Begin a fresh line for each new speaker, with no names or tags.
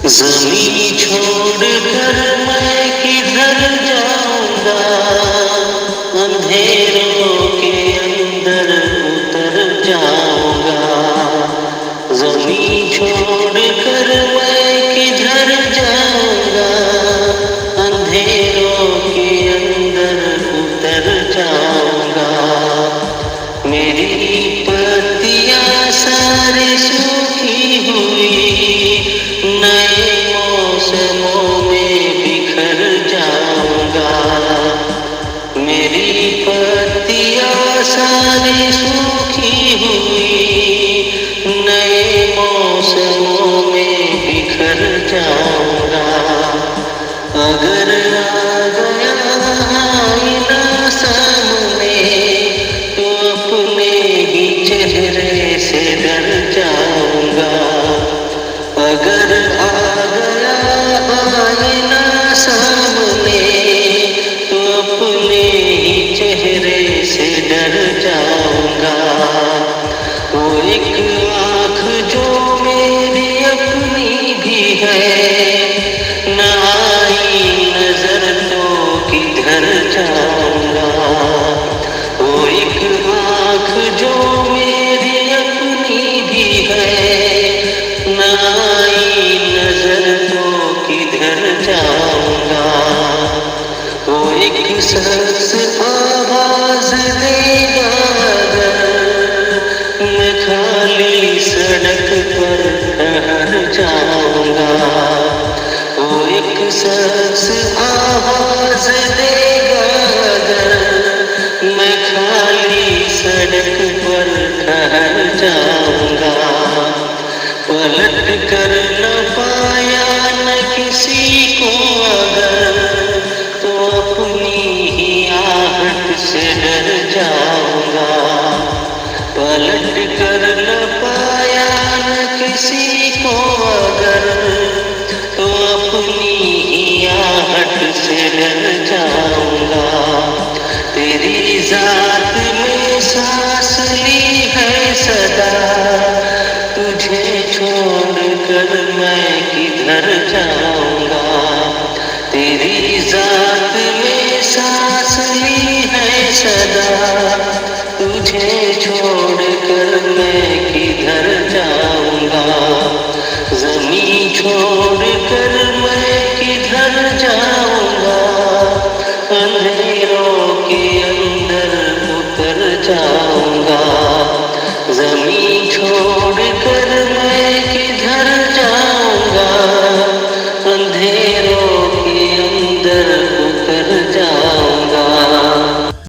जमीन छोड़कर मैं किधर जाऊंगा, अंधेरों के अंदर उतर जाऊंगा। जमीन छोड़कर मैं किधर जाऊंगा, अंधेरों के अंदर उतर जाऊंगा। मेरी पत्तियां सारी सूखी हुई नए मौसमों में बिखर जाऊंगा। मेरी पत्तियां सारी सूखी हुई नए मौसमों में बिखर जाऊंगा। अगर आ गया आईना सामने तो अपने ही चेहरे से डर जाऊंगा। अगर आ गया आईना सामने तो अपने ही चेहरे से डर जाऊंगा। वो एक आँख जो मेरी अपनी भी है, न आई नजर तो किधर जाऊंगा। वो एक आँख जो मेरी अपनी भी है, न आई नजर तो किधर जाऊंगा। वो एक शख्स आवाज देगा अगर मैं खाली सड़क पर ठहर जाऊंगा। वो एक शख्स आवाज देगा अगर मैं खाली सड़क पर ठहर जाऊंगा। पलट कर न पाया न किसी को अगर तो अपनी ही आहट से डर जाऊंगा। पलट कर न पाया न किसी को अगर तो अपनी ही आहट से डर जाऊंगा। तेरी जात में सांस ली है सदा, तुझे छोड़कर मैं किधर जाऊंगा। तेरी जात में सांस ली है सदा, तुझे छोड़कर मैं किधर जाऊंगा। जमीन छोड़कर मैं किधर जाऊंगा, अंधेरों के अंदर उतर जाऊंगा। जमीन छोड़कर